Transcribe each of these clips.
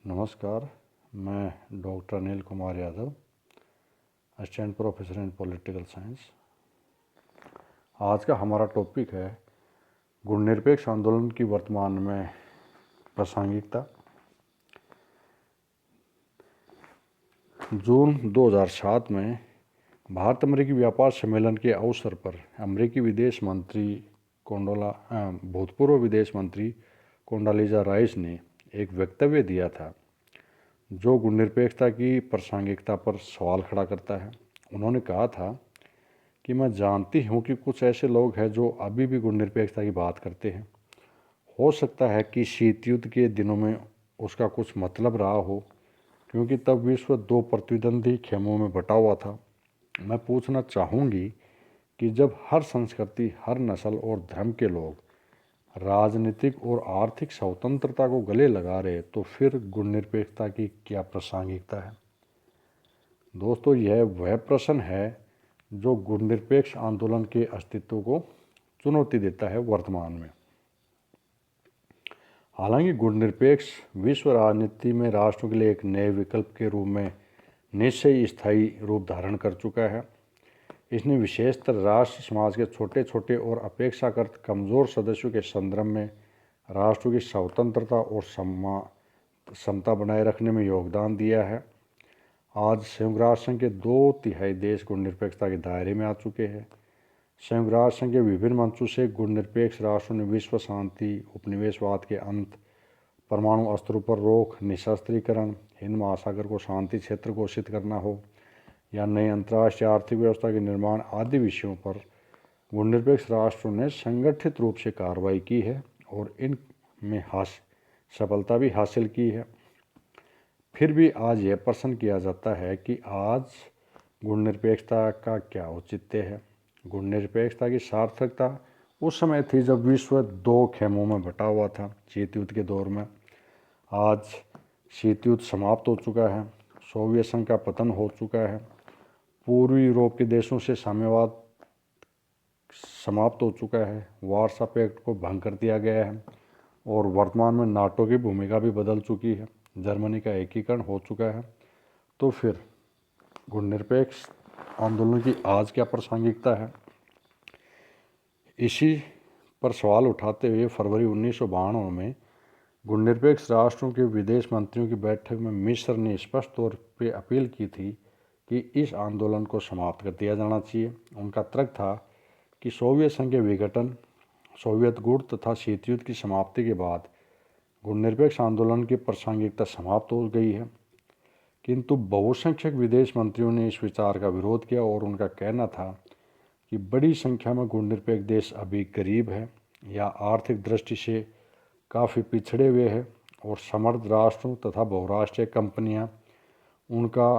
नमस्कार, मैं doctor Anil Kumar Yadav, assistant professor in political science. आज का हमारा टॉपिक है गुणनिरपेक्ष आंदोलन की वर्तमान में प्रासंगिकता। जून 2007 में भारत अमेरिकी व्यापार सम्मेलन के अवसर पर अमेरिकी विदेश मंत्री भूतपूर्व विदेश मंत्री कोंडालीजा राइस ने एक वक्तव्य दिया था जो गुणनिरपेक्षता की प्रासंगिकता पर सवाल खड़ा करता है। उन्होंने कहा था कि मैं जानती हूँ कि कुछ ऐसे लोग हैं जो अभी भी गुणनिरपेक्षता की बात करते हैं। हो सकता है कि शीत युद्ध के दिनों में उसका कुछ मतलब रहा हो, क्योंकि तब विश्व दो प्रतिद्वंदी खेमों में बटा हुआ था। मैं पूछना चाहूँगी कि जब हर संस्कृति, हर नस्ल और धर्म के लोग राजनीतिक और आर्थिक स्वतंत्रता को गले लगा रहे, तो फिर गुणनिरपेक्षता की क्या प्रासंगिकता है? दोस्तों, यह वह प्रश्न है जो गुणनिरपेक्ष आंदोलन के अस्तित्व को चुनौती देता है वर्तमान में। हालांकि गुणनिरपेक्ष विश्व राजनीति में राष्ट्रों के लिए एक नए विकल्प के रूप में निश्चय स्थायी रूप धारण कर चुका है। इसने विशेषतर राष्ट्र समाज के छोटे छोटे और अपेक्षाकृत कमज़ोर सदस्यों के संदर्भ में राष्ट्रों की स्वतंत्रता और समता बनाए रखने में योगदान दिया है। आज संयुक्त राष्ट्र संघ के 2/3 देश गुणनिरपेक्षता के दायरे में आ चुके हैं। संयुक्त राष्ट्र संघ के विभिन्न मंचों से गुणनिरपेक्ष राष्ट्रों ने विश्व शांति, उपनिवेशवाद के अंत, परमाणु अस्त्रों पर रोक, निशस्त्रीकरण, हिंद महासागर को शांति क्षेत्र घोषित करना हो या नई अंतर्राष्ट्रीय आर्थिक व्यवस्था के निर्माण आदि विषयों पर गुणनिरपेक्ष राष्ट्रों ने संगठित रूप से कार्रवाई की है और इनमें सफलता भी हासिल की है। फिर भी आज यह प्रश्न किया जाता है कि आज गुणनिरपेक्षता का क्या औचित्य है। गुणनिरपेक्षता की सार्थकता उस समय थी जब विश्व दो खेमों में बटा हुआ था, शीत युद्ध के दौर में। आज शीत युद्ध समाप्त हो चुका है, सोवियत संघ का पतन हो चुका है, पूर्वी यूरोप के देशों से साम्यवाद समाप्त हो चुका है, वार्सा पैक्ट को भंग कर दिया गया है और वर्तमान में नाटो की भूमिका भी बदल चुकी है, जर्मनी का एकीकरण हो चुका है। तो फिर गुणनिरपेक्ष आंदोलन की आज क्या प्रासंगिकता है? इसी पर सवाल उठाते हुए फरवरी 1992 में गुणनिरपेक्ष राष्ट्रों के विदेश मंत्रियों की बैठक में मिस्र ने स्पष्ट तौर पर अपील की थी कि इस आंदोलन को समाप्त कर दिया जाना चाहिए। उनका तर्क था कि सोवियत संघ के विघटन, सोवियत गुट तथा शीत युद्ध की समाप्ति के बाद गुणनिरपेक्ष आंदोलन की प्रासंगिकता समाप्त हो गई है। किंतु बहुसंख्यक विदेश मंत्रियों ने इस विचार का विरोध किया और उनका कहना था कि बड़ी संख्या में गुणनिरपेक्ष देश अभी गरीब है या आर्थिक दृष्टि से काफ़ी पिछड़े हुए हैं और समृद्ध राष्ट्रों तथा बहुराष्ट्रीय कंपनियां उनका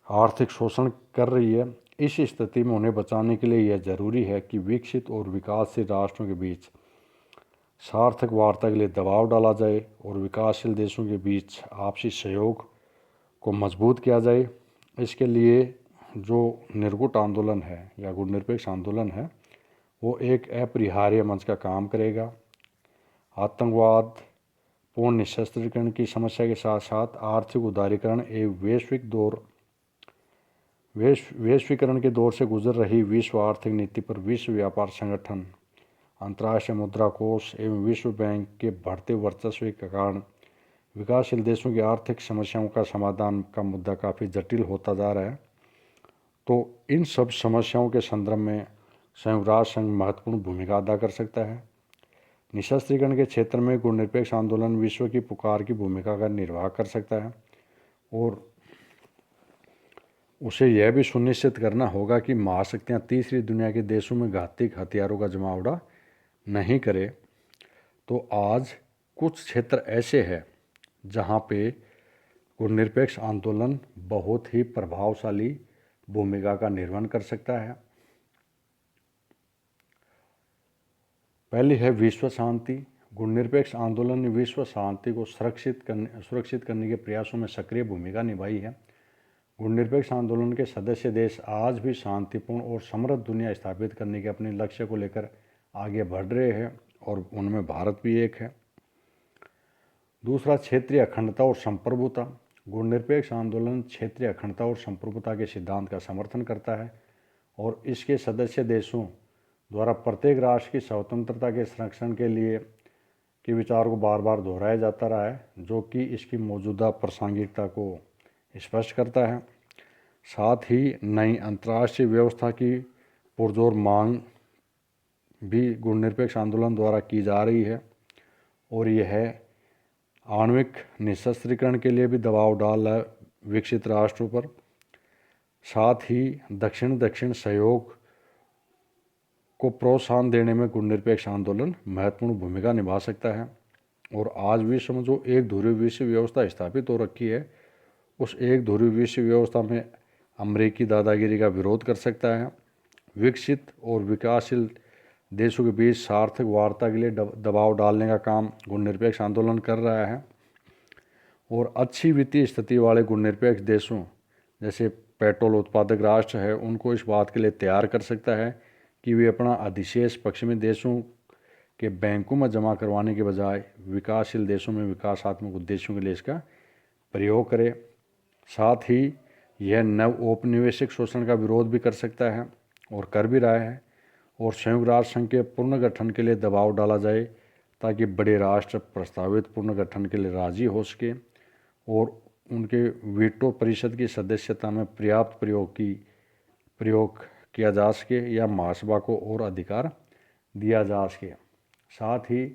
आर्थिक शोषण कर रही है। इस स्थिति में उन्हें बचाने के लिए यह जरूरी है कि विकसित और विकासशील राष्ट्रों के बीच सार्थक वार्ता के लिए दबाव डाला जाए और विकासशील देशों के बीच आपसी सहयोग को मजबूत किया जाए। इसके लिए जो निर्गुट आंदोलन है या गुणनिरपेक्ष आंदोलन है, वो एक अपरिहार्य मंच का काम करेगा। आतंकवाद, पूर्ण निशस्त्रीकरण की समस्या के साथ साथ आर्थिक उदारीकरण एवं वैश्वीकरण के दौर से गुजर रही विश्व आर्थिक नीति पर विश्व व्यापार संगठन, अंतर्राष्ट्रीय मुद्रा कोष एवं विश्व बैंक के बढ़ते वर्चस्व के कारण विकासशील देशों की आर्थिक समस्याओं का समाधान का मुद्दा काफ़ी जटिल होता जा रहा है। तो इन सब समस्याओं के संदर्भ में संयुक्त राष्ट्र संघ महत्वपूर्ण भूमिका अदा कर सकता है। निशस्त्रीकरण के क्षेत्र में गुणनिरपेक्ष आंदोलन विश्व की पुकार की भूमिका का निर्वाह कर सकता है और उसे यह भी सुनिश्चित करना होगा कि महाशक्तियाँ तीसरी दुनिया के देशों में घातक हथियारों का जमावड़ा नहीं करे। तो आज कुछ क्षेत्र ऐसे हैं जहाँ पे गुणनिरपेक्ष आंदोलन बहुत ही प्रभावशाली भूमिका का निर्वहन कर सकता है। पहली है विश्व शांति। गुणनिरपेक्ष आंदोलन ने विश्व शांति को सुरक्षित करने के प्रयासों में सक्रिय भूमिका निभाई है। गुणनिरपेक्ष आंदोलन के सदस्य देश आज भी शांतिपूर्ण और समृद्ध दुनिया स्थापित करने के अपने लक्ष्य को लेकर आगे बढ़ रहे हैं और उनमें भारत भी एक है। दूसरा, क्षेत्रीय अखंडता और संप्रभुता। गुणनिरपेक्ष आंदोलन क्षेत्रीय अखंडता और संप्रभुता के सिद्धांत का समर्थन करता है और इसके सदस्य देशों द्वारा प्रत्येक राष्ट्र की स्वतंत्रता के संरक्षण के लिए के विचार को बार बार दोहराया जाता रहा है, जो कि इसकी मौजूदा प्रासंगिकता को स्पष्ट करता है। साथ ही नई अंतर्राष्ट्रीय व्यवस्था की पुरजोर मांग भी गुणनिरपेक्ष आंदोलन द्वारा की जा रही है और यह आणविक निशस्त्रीकरण के लिए भी दबाव डाल रहा है विकसित राष्ट्रों पर। साथ ही दक्षिण दक्षिण सहयोग को प्रोत्साहन देने में गुणनिरपेक्ष आंदोलन महत्वपूर्ण भूमिका निभा सकता है। और आज विश्व में जो एक ध्रुवीय विश्व व्यवस्था स्थापित हो रखी है, उस एक ध्रुवीय विश्व व्यवस्था में अमेरिकी दादागिरी का विरोध कर सकता है। विकसित और विकासशील देशों के बीच सार्थक वार्ता के लिए दबाव डालने का काम गुणनिरपेक्ष आंदोलन कर रहा है। और अच्छी वित्तीय स्थिति वाले गुणनिरपेक्ष देशों जैसे पेट्रोल उत्पादक राष्ट्र है, उनको इस बात के लिए तैयार कर सकता है कि वे अपना अधिशेष पश्चिमी देशों के बैंकों में जमा करवाने के बजाय विकासशील देशों में विकासात्मक उद्देश्यों के लिए इसका प्रयोग करें। साथ ही यह नव औपनिवेशिक शोषण का विरोध भी कर सकता है और कर भी रहा है। और संयुक्त राष्ट्र संघ के पुनर्गठन के लिए दबाव डाला जाए ताकि बड़े राष्ट्र प्रस्तावित पुनर्गठन के लिए राजी हो सके और उनके वीटो परिषद की सदस्यता में पर्याप्त प्रयोग किया जा सके या महासभा को और अधिकार दिया जा सके। साथ ही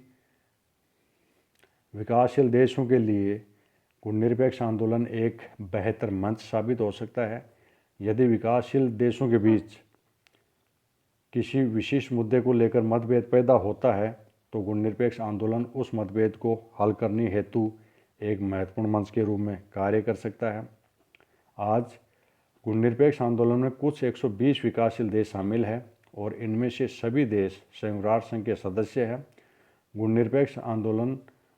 विकासशील देशों के लिए गुणनिरपेक्ष आंदोलन एक बेहतर मंच साबित हो सकता है। यदि विकासशील देशों के बीच किसी विशेष मुद्दे को लेकर मतभेद पैदा होता है तो गुणनिरपेक्ष आंदोलन उस मतभेद को हल करने हेतु एक महत्वपूर्ण मंच के रूप में कार्य कर सकता है। आज गुणनिरपेक्ष आंदोलन में कुछ 120 विकासशील देश शामिल हैं और इनमें से सभी देश संयुक्त राष्ट्र संघ के सदस्य हैं। गुणनिरपेक्ष आंदोलन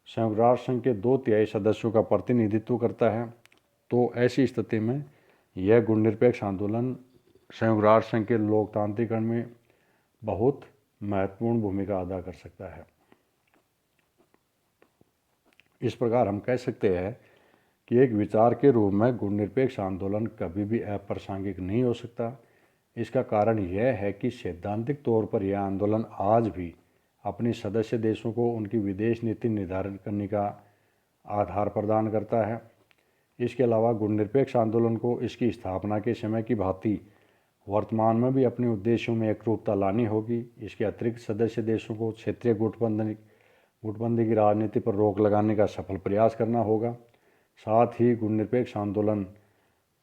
संयुक्त राष्ट्र संघ के 2/3 सदस्यों का प्रतिनिधित्व करता है। तो ऐसी स्थिति में यह गुणनिरपेक्ष आंदोलन संयुक्त राष्ट्र संघ के लोकतांत्रिकरण में बहुत महत्वपूर्ण भूमिका अदा कर सकता है। इस प्रकार हम कह सकते हैं कि एक विचार के रूप में गुणनिरपेक्ष आंदोलन कभी भी अप्रासंगिक नहीं हो सकता। इसका कारण यह है कि सैद्धांतिक तौर पर यह आंदोलन आज भी अपने सदस्य देशों को उनकी विदेश नीति निर्धारित करने का आधार प्रदान करता है। इसके अलावा गुणनिरपेक्ष आंदोलन को इसकी स्थापना के समय की भांति वर्तमान में भी अपने उद्देश्यों में एकरूपता लानी होगी। इसके अतिरिक्त सदस्य देशों को क्षेत्रीय गुटबंदी की राजनीति पर रोक लगाने का सफल प्रयास करना होगा। साथ ही गुणनिरपेक्ष आंदोलन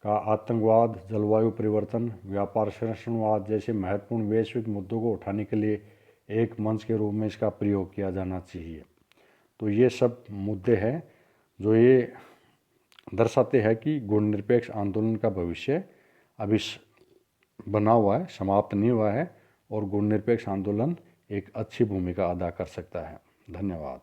का आतंकवाद, जलवायु परिवर्तन, व्यापार संरक्षणवाद जैसे महत्वपूर्ण वैश्विक मुद्दों को उठाने के लिए एक मंच के रूप में इसका प्रयोग किया जाना चाहिए। तो ये सब मुद्दे हैं जो ये दर्शाते हैं कि गुणनिरपेक्ष आंदोलन का भविष्य अभी बना हुआ है, समाप्त नहीं हुआ है और गुणनिरपेक्ष आंदोलन एक अच्छी भूमिका अदा कर सकता है। धन्यवाद।